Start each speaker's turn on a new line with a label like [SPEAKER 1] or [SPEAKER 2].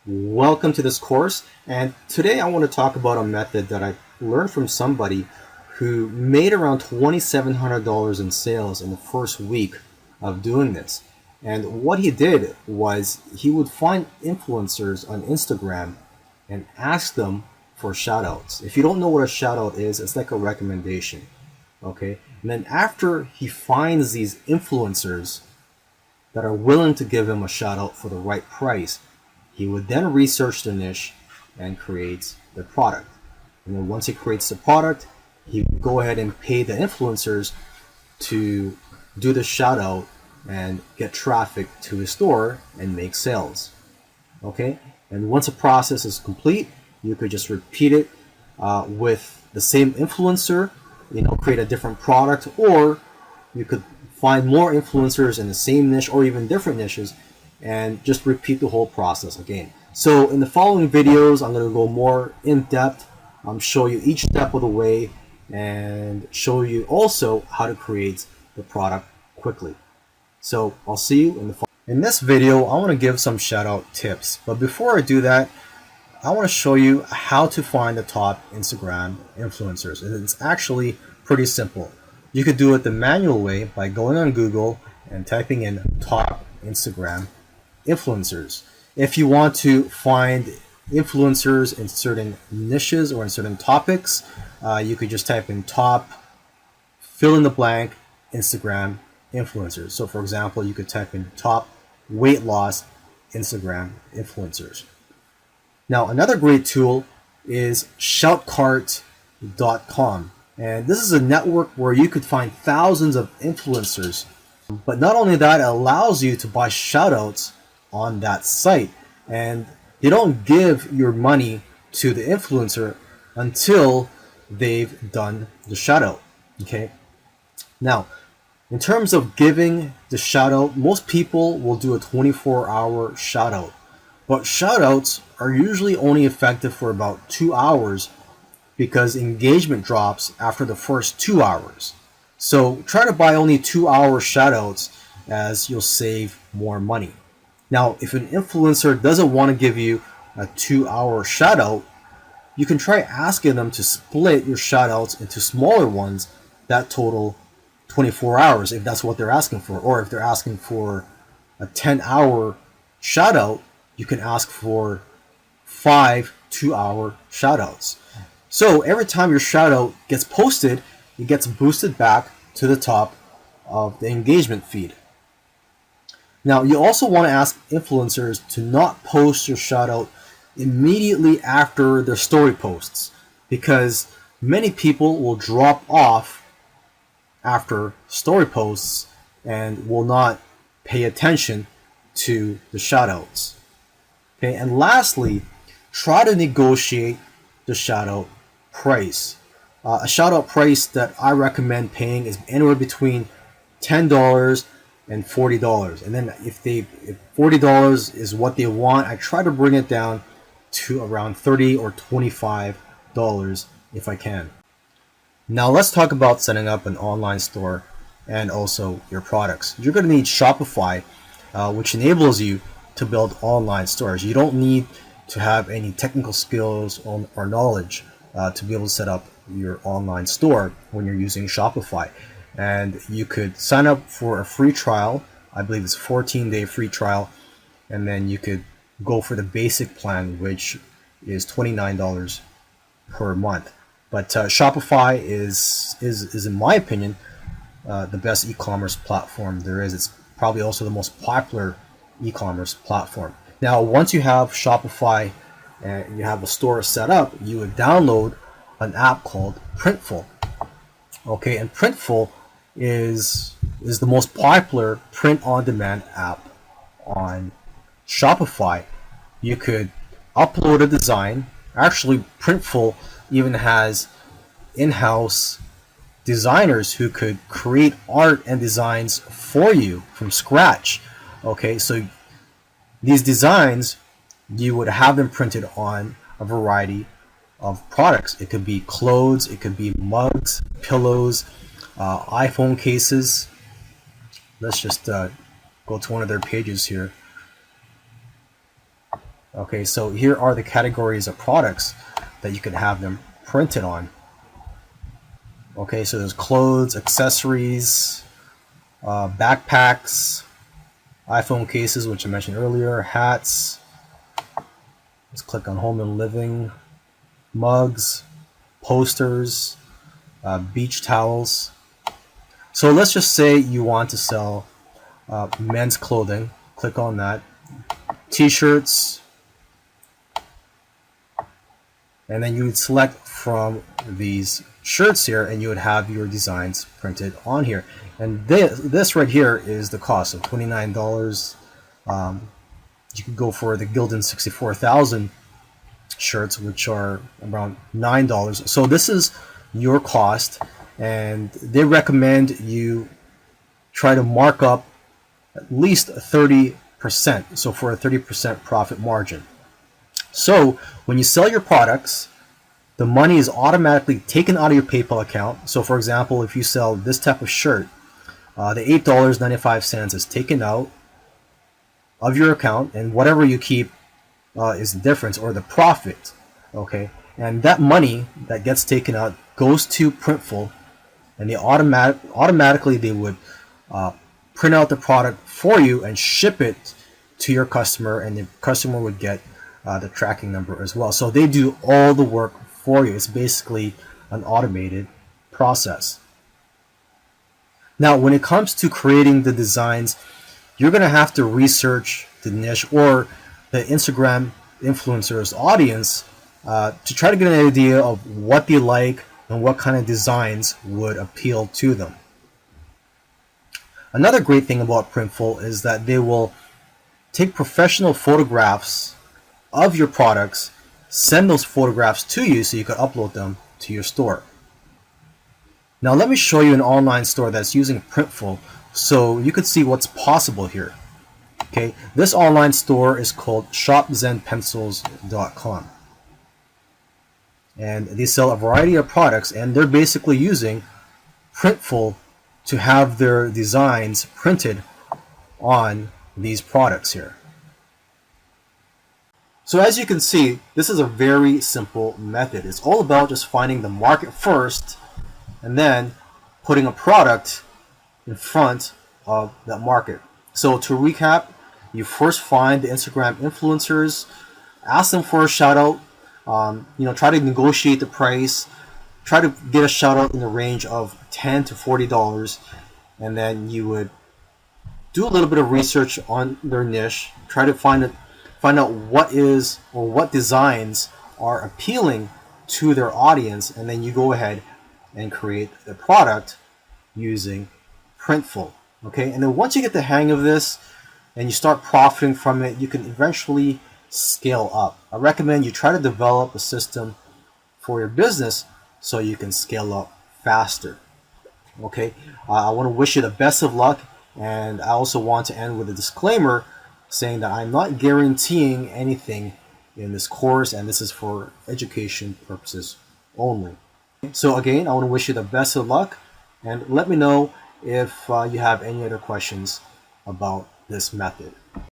[SPEAKER 1] Welcome to this course, and today I want to talk about a method that I learned from somebody who made around $2,700 in sales in the first week of doing this. And what he did was he would find influencers on Instagram and ask them for shoutouts. If you don't know what a shoutout is, it's like a recommendation. Okay? And then after he finds these influencers that are willing to give him a shoutout for the right price, he would then research the niche and create the product. And then once he creates the product, he would go ahead and pay the influencers to do the shout out and get traffic to his store and make sales. Okay? And once a process is complete, you could just repeat it with the same influencer, create a different product, or you could find more influencers in the same niche or even different niches and just repeat the whole process again. So in the following videos, I'm going to go more in depth, show you each step of the way, and show you also how to create the product quickly. So I'll see you in the following. In this video, I want to give some shout out tips. But before I do that, I want to show you how to find the top Instagram influencers. And it's actually pretty simple. You could do it the manual way by going on Google and typing in top Instagram influencers. If you want to find influencers in certain niches or in certain topics, you could just type in top, fill in the blank, Instagram influencers. So for example, you could type in top weight loss Instagram influencers. Now, another great tool is shoutcart.com. And this is a network where you could find thousands of influencers. But not only that, it allows you to buy shoutouts on that site, and you don't give your money to the influencer until they've done the shout out. Okay, now in terms of giving the shout out, most people will do a 24-hour shout out, but shout outs are usually only effective for about 2 hours because engagement drops after the first 2 hours. So try to buy only 2-hour shout outs, as you'll save more money. Now, if an influencer doesn't want to give you a 2-hour shout out, you can try asking them to split your shout outs into smaller ones that total 24 hours if that's what they're asking for. Or if they're asking for a 10-hour shout out, you can ask for 5 2-hour shout outs. So every time your shout out gets posted, it gets boosted back to the top of the engagement feed. Now, you also want to ask influencers to not post your shout out immediately after their story posts, because many people will drop off after story posts and will not pay attention to the shout outs. Okay, and lastly, try to negotiate the shout out price. A shout out price that I recommend paying is anywhere between $10 and $40. And then if $40 is what they want, I try to bring it down to around $30 or $25 if I can. Now let's talk about setting up an online store and also your products. You're going to need Shopify, which enables you to build online stores. You don't need to have any technical skills or knowledge to be able to set up your online store when you're using Shopify. And you could sign up for a free trial. I believe it's a 14-day free trial. And then you could go for the basic plan, which is $29 per month. But Shopify is in my opinion, the best e-commerce platform there is. It's probably also the most popular e-commerce platform. Now, once you have Shopify and you have a store set up, you would download an app called Printful. Okay, and Printful is the most popular print-on-demand app on Shopify. You could upload a design. Actually, Printful even has in-house designers who could create art and designs for you from scratch. Okay, so these designs, you would have them printed on a variety of products. It could be clothes, it could be mugs, pillows, iPhone cases. Let's just go to one of their pages here. Okay, so here are the categories of products that you can have them printed on. Okay, so there's clothes, accessories, backpacks, iPhone cases, which I mentioned earlier, hats. Let's click on home and living, mugs, posters, beach towels. So let's just say you want to sell men's clothing. Click on that. T-shirts. And then you would select from these shirts here, and you would have your designs printed on here. And this right here is the cost of $29. You could go for the Gildan 64,000 shirts, which are around $9. So this is your cost, and they recommend you try to mark up at least 30%. So for a 30% profit margin. So when you sell your products, the money is automatically taken out of your PayPal account. So for example, if you sell this type of shirt, the $8.95 is taken out of your account, and whatever you keep is the difference, or the profit. Okay, and that money that gets taken out goes to Printful, and they automatically they would print out the product for you and ship it to your customer, and the customer would get the tracking number as well. So they do all the work for you. It's basically an automated process. Now, when it comes to creating the designs, you're going to have to research the niche or the Instagram influencers audience to try to get an idea of what they like and what kind of designs would appeal to them. Another great thing about Printful is that they will take professional photographs of your products, send those photographs to you so you can upload them to your store. Now let me show you an online store that's using Printful so you could see what's possible here. Okay, this online store is called shopzenpencils.com, and they sell a variety of products, and they're basically using Printful to have their designs printed on these products here. So as you can see, this is a very simple method. It's all about just finding the market first and then putting a product in front of that market. So to recap, you first find the Instagram influencers, ask them for a shout out, try to negotiate the price, try to get a shout out in the range of $10 to $40, and then you would do a little bit of research on their niche, try to find out what is or what designs are appealing to their audience, and then you go ahead and create the product using Printful. Okay, and then once you get the hang of this and you start profiting from it, you can eventually scale up. I recommend you try to develop a system for your business so you can scale up faster. Okay, I want to wish you the best of luck, and I also want to end with a disclaimer saying that I'm not guaranteeing anything in this course, and this is for education purposes only. So again, I want to wish you the best of luck, and let me know if you have any other questions about this method.